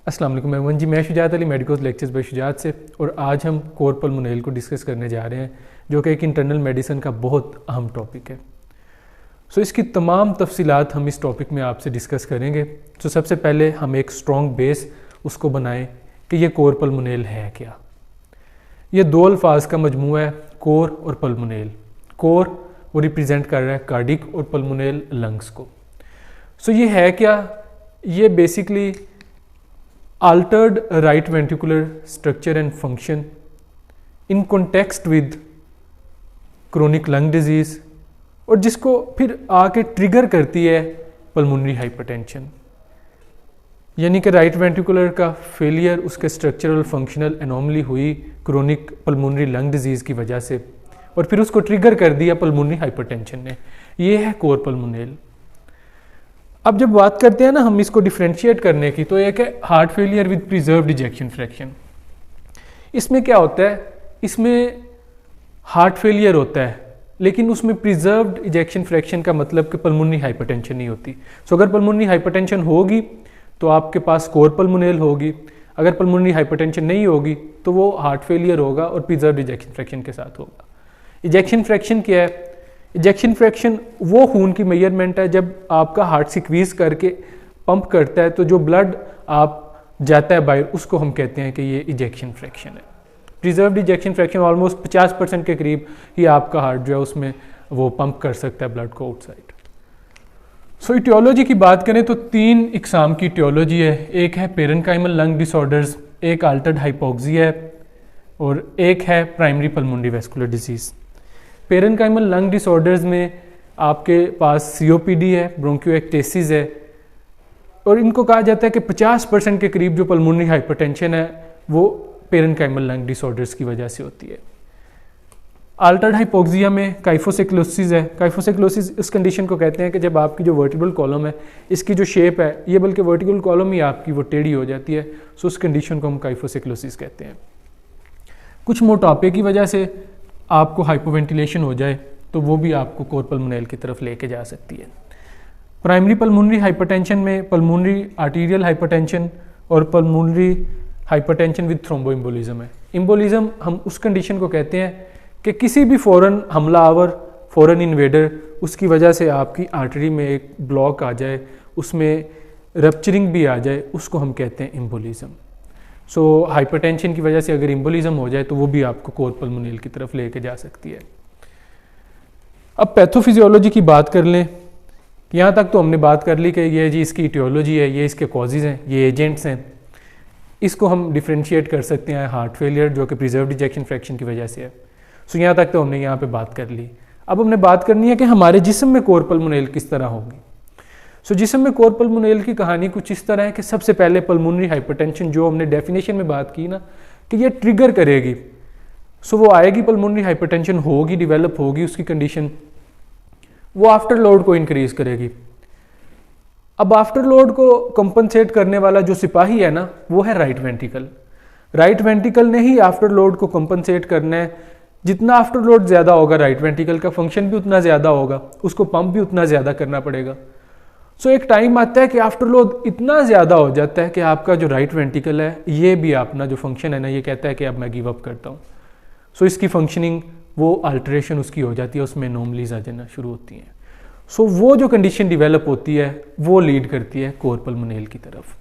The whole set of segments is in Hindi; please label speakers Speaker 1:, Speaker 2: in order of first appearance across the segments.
Speaker 1: अस्सलाम वालेकुम एवरीवन जी, मैं Shujaat Ali medical lectures by Shujaat से। और आज हम कोर पल्मोनल को डिस्कस करने जा रहे हैं, जो कि एक इंटरनल मेडिसिन का बहुत अहम टॉपिक है। इसकी तमाम तफसीलात हम इस टॉपिक में आपसे डिस्कस करेंगे। सबसे पहले हम एक स्ट्रॉन्ग बेस उसको बनाएं कि ये कोर पल्मोनल है क्या। ये दो अल्फाज का मजमूआ है, कोर और पल्मोनल। कोर वो रिप्रेजेंट कर रहा है कार्डिक और पल्मोनल लंग्स को। ये है क्या? ये basically altered right ventricular structure and function in context with chronic lung disease, और जिसको फिर आके ट्रिगर करती है पल्मोनरी हाइपरटेंशन। यानी कि राइट वेंट्रिकुलर का फेलियर उसके स्ट्रक्चरल फंक्शनल एनोमली हुई क्रोनिक पल्मोनरी लंग डिजीज़ की वजह से, और फिर उसको ट्रिगर कर दिया पल्मोनरी हाइपरटेंशन ने। ये है कोर पल्मोनल। अब जब बात करते हैं ना हम इसको डिफ्रेंशिएट करने की, तो एक है heart failure with preserved ejection fraction. इसमें क्या होता है? इसमें हार्ट फेलियर होता है, लेकिन उसमें प्रिजर्व्ड इजेक्शन फ्रैक्शन का मतलब कि पल्मोनरी हाइपरटेंशन नहीं होती। अगर पल्मोनरी हाइपरटेंशन होगी तो आपके पास कोर पल्मोनल होगी। अगर पल्मोनरी हाइपरटेंशन नहीं होगी तो वो हार्ट फेलियर होगा और प्रिजर्व्ड इजेक्शन फ्रैक्शन के साथ होगा। इजेक्शन फ्रैक्शन क्या है? इजेक्शन फ्रैक्शन वो खून की मेजरमेंट है जब आपका हार्ट स्क्वीज करके पंप करता है, तो जो ब्लड आप जाता है बाहर, उसको हम कहते हैं कि ये इजेक्शन फ्रैक्शन है। प्रिजर्व्ड इजेक्शन फ्रैक्शन ऑलमोस्ट 50% के करीब ही आपका हार्ट जो है उसमें वो पंप कर सकता है ब्लड को आउटसाइड। इटियोलॉजी की बात करें तो 3 इकसाम की इटियोलॉजी है। एक है पेरेनकाइमल लंग डिसऑर्डर्स, एक अल्टर्ड हाइपोक्सिया है, और एक है primary pulmonary vascular disease. Parenchymal lung disorders में आपके पास सीओपीडी है, ब्रोंकियोएक्टेसिस है, और इनको कहा जाता है कि 50% के करीब जो पल्मोनरी हाइपरटेंशन है वो पेरेनकाइमल लंग डिसऑर्डर्स की वजह से होती है। अल्टर्ड हाइपोक्सिया में काइफोसेक्लोसिस है। काइफोसेक्लोसिस इस कंडीशन को कहते हैं कि जब आपकी जो वर्टिब्रल कॉलम है, इसकी जो शेप है, ये बल्कि वर्टिब्रल कॉलम ही आपकी वो टेढ़ी हो जाती है। उस कंडीशन को हम काइफोसेक्लोसिस कहते हैं। कुछ मोटापे की वजह से आपको हाइपोवेंटिलेशन हो जाए तो वो भी आपको कोर पल्मोनल की तरफ लेके जा सकती है। प्राइमरी पल्मोनरी हाइपरटेंशन में पल्मोनरी आर्टीरियल हाइपरटेंशन और पल्मोनरी हाइपरटेंशन विद थ्रोम्बोइम्बोलिज्म है। इम्बोलिज्म हम उस कंडीशन को कहते हैं कि किसी भी फॉरेन हमलावर, फॉरेन इन्वेडर, उसकी वजह से आपकी आर्टरी में एक ब्लॉक आ जाए, उसमें रप्चरिंग भी आ जाए, उसको हम कहते हैं इम्बोलिज्म। हाइपरटेंशन की वजह से अगर इम्बोलिज्म हो जाए तो वो भी आपको कोर पल्मोनल की तरफ लेके जा सकती है। अब पैथोफिजियोलॉजी की बात कर लें। यहाँ तक तो हमने बात कर ली कि ये जी इसकी इटियोलॉजी है, ये इसके कॉजेज़ हैं, ये एजेंट्स हैं। इसको हम डिफ्रेंशिएट कर सकते हैं हार्ट फेलियर जो कि प्रिजर्व्ड इजेक्शन फ्रैक्शन की वजह से है। यहाँ तक तो हमने यहाँ पे बात कर ली। अब हमने बात करनी है कि हमारे जिस्म में कोर पल्मोनल किस तरह होगी। जिस्म में कोर पल्मोनल की कहानी कुछ इस तरह है कि सबसे पहले पल्मोनरी हाइपरटेंशन जो हमने डेफिनेशन में बात की ना कि ये ट्रिगर करेगी, वो आएगी, पल्मोनरी हाइपरटेंशन होगी, डेवलप होगी, उसकी कंडीशन वो आफ्टर लोड को इंक्रीज करेगी। अब आफ्टर लोड को कंपनसेट करने वाला जो सिपाही है ना, वो है राइट वेंट्रिकल। राइट वेंट्रिकल ने ही आफ्टर लोड को कंपनसेट करना है। जितना आफ्टर लोड ज़्यादा होगा, राइट वेंट्रिकल का फंक्शन भी उतना ज़्यादा होगा, उसको पंप भी उतना ज़्यादा करना पड़ेगा। एक टाइम आता है कि आफ्टर लोड इतना ज़्यादा हो जाता है कि आपका जो राइट वेंट्रिकल है, ये भी अपना जो फंक्शन है ना, ये कहता है कि अब मैं गिव अप करता हूँ। इसकी फंक्शनिंग वो अल्टरेशन उसकी हो जाती है, उसमें एनोमलीज आ जाना शुरू होती हैं। वो जो कंडीशन डिवेलप होती है वो लीड करती है कोर पल्मोनल की तरफ।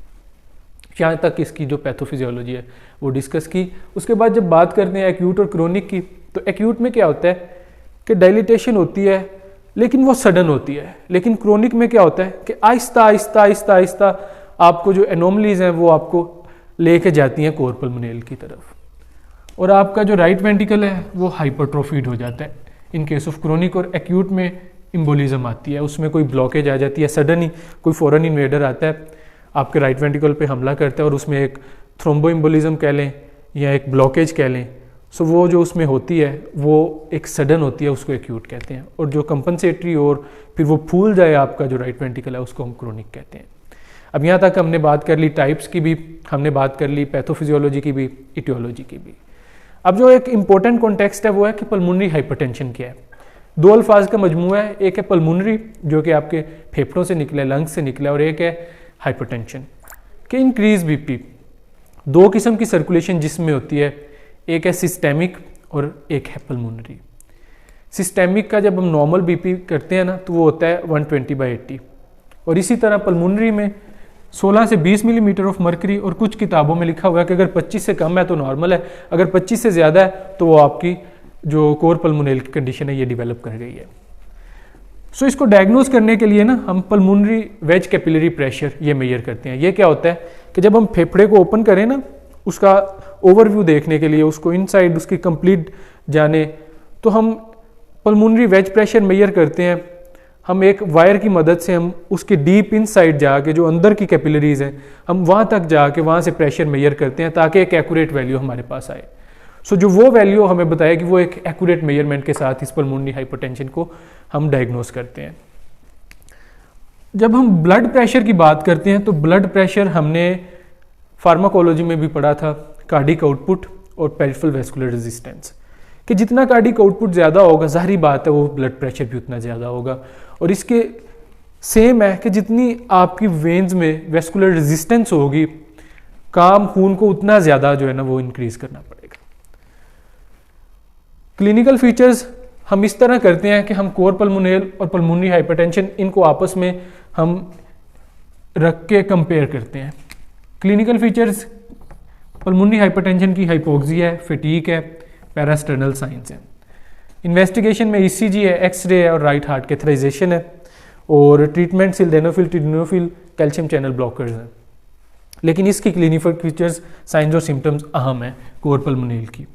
Speaker 1: यहाँ तक इसकी जो पैथोफिजियोलॉजी है वो डिस्कस की। उसके बाद जब बात करते हैं एक्यूट और क्रोनिक की, तो एक्यूट में क्या होता है कि डायलिटेशन होती है लेकिन वो सडन होती है। लेकिन क्रोनिक में क्या होता है कि आहिस्ता आहिस्ता आहिस्ता आहिस्ता आपको जो एनोमलीज हैं वो आपको लेके जाती हैं कोर पल्मोनल की तरफ, और आपका जो राइट वेंट्रिकल है वो हाइपरट्रोफीड हो जाता है इन केस ऑफ क्रोनिक। और एक्यूट में इम्बोलिज्म आती है, उसमें कोई ब्लॉकेज आ जाती है, सडन ही कोई फॉरेन इन्वेडर आता है, आपके राइट वेंट्रिकल पे हमला करता है, और उसमें एक थ्रोम्बोइम्बोलिज्म कह लें या एक ब्लॉकेज कह लें। वो जो उसमें होती है वो एक सडन होती है, उसको एक्यूट कहते हैं। और जो कंपनसेटरी और फिर वो फूल जाए आपका जो राइट वेंट्रिकल है, उसको हम क्रोनिक कहते हैं। अब यहाँ तक हमने बात कर ली टाइप्स की भी, हमने बात कर ली पैथोफिजियोलॉजी की भी, इटियोलॉजी की भी। अब जो एक इंपॉर्टेंट कॉन्टेक्स्ट है वो है कि पल्मोनरी हाइपरटेंशन क्या है। दो अल्फाज का मजमूआ है, एक है पल्मोनरी जो कि आपके फेफड़ों से निकले, लंग्स से निकला, और एक है हाइपरटेंशन कि इंक्रीज बीपी। दो किस्म की सर्कुलेशन जिसमें होती है, एक है सिस्टेमिक और एक है पल्मोनरी। सिस्टेमिक का जब हम नॉर्मल बीपी करते हैं ना तो वो होता है 120/80, और इसी तरह पल्मोनरी में 16 से 20 मिलीमीटर ऑफ मर्करी, और कुछ किताबों में लिखा हुआ है कि अगर 25 से कम है तो नॉर्मल है, अगर 25 से ज़्यादा है तो वो आपकी जो कोर पल्मोनल की कंडीशन है ये डेवलप कर गई है। सो इसको डायग्नोज करने के लिए ना हम पल्मोनरी वेज कैपिलरी प्रेशर ये मेजर करते हैं। ये क्या होता है कि जब हम फेफड़े को ओपन करें ना, उसका ओवरव्यू देखने के लिए, उसको इनसाइड उसकी कंप्लीट जाने, तो हम पल्मोनरी वेज प्रेशर मेजर करते हैं। हम एक वायर की मदद से हम उसके डीप इनसाइड जाके जो अंदर की कैपिलरीज हैं हम वहाँ तक जाके वहाँ से प्रेशर मेजर करते हैं ताकि एक एक्यूरेट वैल्यू हमारे पास आए। सो जो वो वैल्यू हमें बताया कि वो एक एक्यूरेट मेजरमेंट के साथ इस पल्मोनरी हाइपरटेंशन को हम डायग्नोस करते हैं। जब हम ब्लड प्रेशर की बात करते हैं तो ब्लड प्रेशर हमने फार्माकोलॉजी में भी पढ़ा था, कार्डिक आउटपुट और पेरिफेरल वैस्कुलर रेजिस्टेंस, कि जितना कार्डिक आउटपुट ज़्यादा होगा जाहिर बात है वो ब्लड प्रेशर भी उतना ज़्यादा होगा। और इसके सेम है कि जितनी आपकी वेन्स में वैस्कुलर रेजिस्टेंस होगी, काम खून को उतना ज़्यादा जो है ना वो इंक्रीज करना पड़ेगा। क्लिनिकल फीचर्स हम इस तरह करते हैं कि हम कोर पल्मोनल और पल्मोनरी हाइपरटेंशन इनको आपस में हम रख के कंपेयर करते हैं। क्लिनिकल फीचर्स पल्मोनरी हाइपरटेंशन की हाइपोक्सिया है, फटीग है, पैरास्टर्नल साइंस है। इन्वेस्टिगेशन में ईसीजी है, एक्सरे है और राइट हार्ट कैथराइजेशन है, और ट्रीटमेंट सिल्डेनाफिल, टिडनोफिल, कैल्शियम चैनल ब्लॉकर्स हैं। लेकिन इसकी क्लिनिकल फीचर्स, साइंस और सिम्टम्स अहम है कोर पल्मोनल की।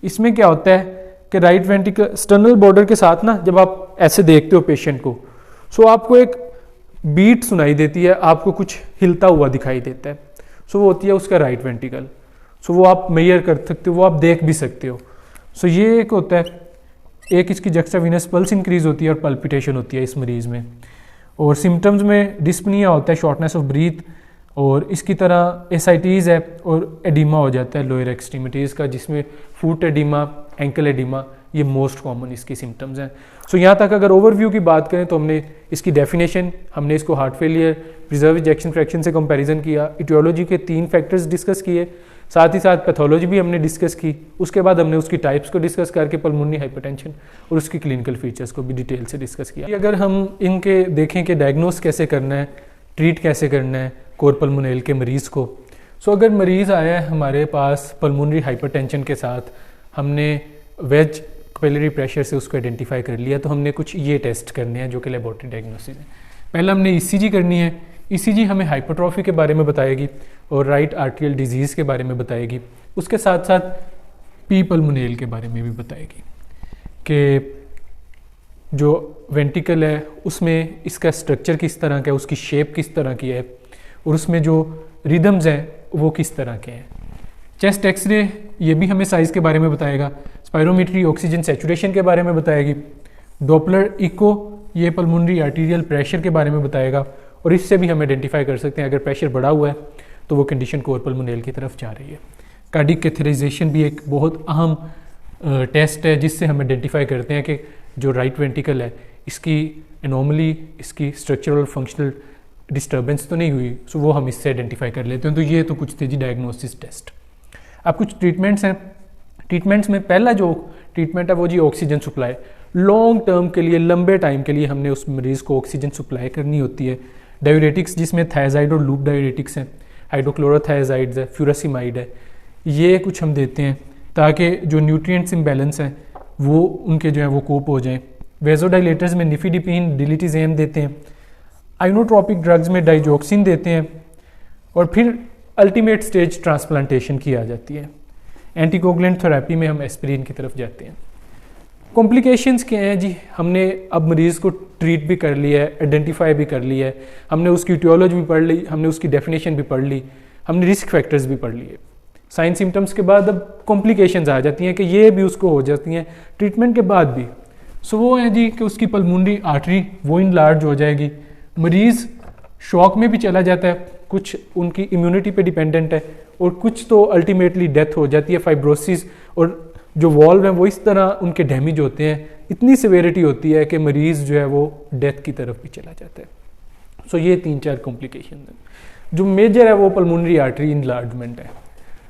Speaker 1: इसमें क्या होता है कि राइट वेंट्रिकल स्टर्नल बॉर्डर के साथ ना जब आप ऐसे देखते हो पेशेंट को, सो आपको एक बीट सुनाई देती है, आपको कुछ हिलता हुआ दिखाई देता है, सो वो होती है उसका राइट वेंट्रिकल। सो वो आप मेजर कर सकते हो, वो आप देख भी सकते हो। सो ये एक होता है, एक इसकी जक्स्टावीनस पल्स इंक्रीज होती है और पल्पिटेशन होती है इस मरीज़ में। और सिम्टम्स में डिस्पनिया होता है, शॉर्टनेस ऑफ ब्रीथ, और इसकी तरह एसाइटीज़ है और एडिमा हो जाता है लोअर एक्सट्रीमिटीज़ का, जिसमें फुट एडिमा, एंकल एडिमा, ये मोस्ट कॉमन इसकी सिम्टम्स हैं। सो यहाँ तक अगर ओवरव्यू की बात करें तो हमने इसकी डेफिनेशन, हमने इसको heart failure, preserve ejection fraction से कंपैरिजन किया, इटियोलॉजी के 3 फैक्टर्स डिस्कस किए, साथ ही साथ पैथोलॉजी भी हमने डिस्कस की। उसके बाद हमने उसकी टाइप्स को डिस्कस करके पल्मोनरी हाइपरटेंशन और उसकी क्लिनिकल फीचर्स को भी डिटेल से डिस्कस किया। अगर हम इनके देखें कि डायग्नोस कैसे करना है, ट्रीट कैसे करना है कोर पल्मोनल के मरीज़ को। सो अगर मरीज़ आया है हमारे पास पल्मोनरी हाइपरटेंशन के साथ, हमने वेज कैपिलरी प्रेशर से उसको आइडेंटिफाई कर लिया, तो हमने कुछ ये टेस्ट करने हैं जो कि लेबोरेटरी डायग्नोसिस है। पहले हमने ईसीजी करनी है। ईसीजी हमें हाइपरट्रॉफी के बारे में बताएगी और राइट आर्टियल डिजीज़ के बारे में बताएगी, उसके साथ साथ पी पल्मोनल के बारे में भी बताएगी कि जो वेंट्रिकल है उसमें इसका स्ट्रक्चर किस तरह का है, उसकी शेप किस तरह की है, और उसमें जो रिदम्स हैं वो किस तरह के हैं। चेस्ट एक्सरे ये भी हमें साइज़ के बारे में बताएगा। स्पायरोमीट्री ऑक्सीजन सैचुरेशन के बारे में बताएगी। डॉपलर इको ये पल्मोनरी आर्टीरियल प्रेशर के बारे में बताएगा, और इससे भी हम आइडेंटिफाई कर सकते हैं अगर प्रेशर बढ़ा हुआ है तो वो कंडीशन कोर पल्मोनल की तरफ जा रही है। कार्डिक कैथराइजेशन भी एक बहुत अहम टेस्ट है जिससे हम आइडेंटिफाई करते हैं कि जो राइट वेंट्रिकल है इसकी एनोमली, इसकी स्ट्रक्चरल फंक्शनल डिस्टर्बेंस तो नहीं हुई, सो वो हम इससे आइडेंटिफाई कर लेते हैं। तो ये तो कुछ थे जी डायग्नोसिस टेस्ट। अब कुछ ट्रीटमेंट्स हैं। ट्रीटमेंट्स में पहला जो ट्रीटमेंट है वो जी ऑक्सीजन सप्लाई। लॉन्ग टर्म के लिए, लंबे टाइम के लिए हमने उस मरीज़ को ऑक्सीजन सप्लाई करनी होती है। डायूरेटिक्स जिसमें थायजाइड और लूप डायूरेटिक्स हैं, हाइड्रोक्लोरोथायजाइड्स है, फ्यूरासिमाइड है, ये कुछ हम देते हैं ताकि जो न्यूट्रिएंट्स इम्बैलेंस हैं वो उनके जो है वो कोप हो जाएं। वेजोडाइलेटर्स में निफिडिपिन, डिलिटिज़ेम देते हैं। आइनोट्रोपिक ड्रग्स में डाइजोक्सिन देते हैं, और फिर अल्टीमेट स्टेज ट्रांसप्लांटेशन की आ जाती है। एंटीकोगुलेंट थेरेपी में हम एस्पिरिन की तरफ जाते हैं। कॉम्प्लिकेशंस क्या हैं जी? हमने अब मरीज़ को ट्रीट भी कर लिया है, आइडेंटिफाई भी कर लिया है, हमने उसकी टियोलॉजी भी पढ़ ली, हमने उसकी डेफिनेशन भी पढ़ ली, हमने रिस्क फैक्टर्स भी पढ़ लिए। साइन सिम्टम्स के बाद अब कॉम्प्लिकेशंस आ जाती हैं कि ये भी उसको हो जाती हैं ट्रीटमेंट के बाद भी। सो वो है जी कि उसकी पल्मोनरी आर्टरी वो इनलार्ज हो जाएगी, मरीज़ शॉक में भी चला जाता है, कुछ उनकी इम्यूनिटी पे डिपेंडेंट है, और कुछ तो अल्टीमेटली डेथ हो जाती है, फाइब्रोसिस, और जो वॉल्व हैं वो इस तरह उनके डैमेज होते हैं, इतनी सिवेरिटी होती है कि मरीज़ जो है वो डेथ की तरफ भी चला जाता है। सो ये 3-4 कॉम्प्लिकेशन हैं। जो मेजर है वो पल्मोनरी आर्टरी इनलार्जमेंट है।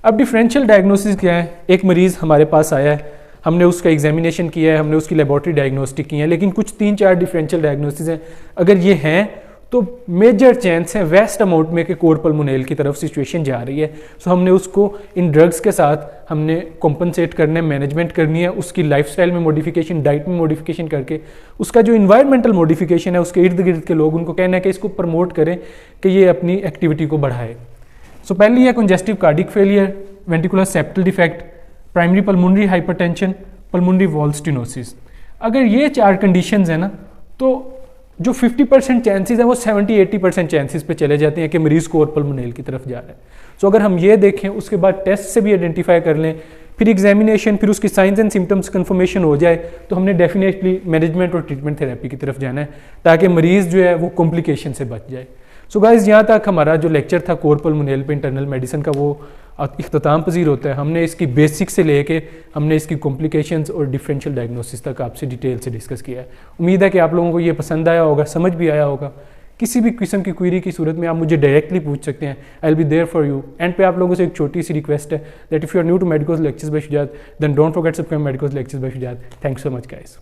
Speaker 1: अब डिफरेंशियल डायग्नोसिस क्या है? एक मरीज़ हमारे पास आया है, हमने उसका एग्जामिनेशन किया है, हमने उसकी लेबॉर्ट्री डायग्नोस्टिक की है, लेकिन कुछ 3-4 डिफरेंशियल डायग्नोसिस हैं। अगर ये हैं तो मेजर चांस है वेस्ट अमाउंट में कि कोर पल्मोनेल की तरफ सिचुएशन जा रही है। सो हमने उसको इन ड्रग्स के साथ हमने कॉम्पनसेट करना है, मैनेजमेंट करनी है, उसकी लाइफस्टाइल में मॉडिफिकेशन, डाइट में मॉडिफिकेशन करके, उसका जो इन्वायरमेंटल मॉडिफिकेशन है, उसके इर्द गिर्द के लोग उनको कहना है कि इसको प्रमोट करें कि ये अपनी एक्टिविटी को बढ़ाए। सो पहली है congestive cardiac failure, ventricular septal defect, primary pulmonary hypertension, pulmonary wall stenosis. अगर ये 4 कंडीशंस हैं ना, तो जो 50% चांसेस है वो 70-80% चांसेस पे चले जाते हैं कि मरीज़ कोर पल्मोनेल की तरफ जा रहा है। सो अगर हम ये देखें, उसके बाद टेस्ट से भी आइडेंटिफाई कर लें, फिर एग्जामिनेशन, फिर उसकी साइंस एंड सिम्टम्स कन्फर्मेशन हो जाए, तो हमने डेफिनेटली मैनेजमेंट और ट्रीटमेंट थेरेपी की तरफ जाना है ताकि मरीज़ जो है वो कॉम्प्लिकेशन से बच जाए। सो गाइस, यहाँ तक हमारा जो लेक्चर था कोर पल्मोनेल पे इंटरनल मेडिसिन का वो इख्तिताम पजीर होता है। हमने इसकी बेसिक से लेके हमने इसकी कॉम्प्लिकेशंस और डिफरेंशियल डायग्नोसिस तक आपसे डिटेल से डिस्कस किया है। उम्मीद है कि आप लोगों को ये पसंद आया होगा, समझ भी आया होगा। किसी भी किस्म की क्वेरी की सूरत में आप मुझे डायरेक्टली पूछ सकते हैं, I will be there for you. And पे आप लोगों से एक छोटी सी रिक्वेस्ट है that if you are new to medicos lectures by Shujaat, then don't forget subscribe medicos lectures by Shujaat. Thanks so much guys.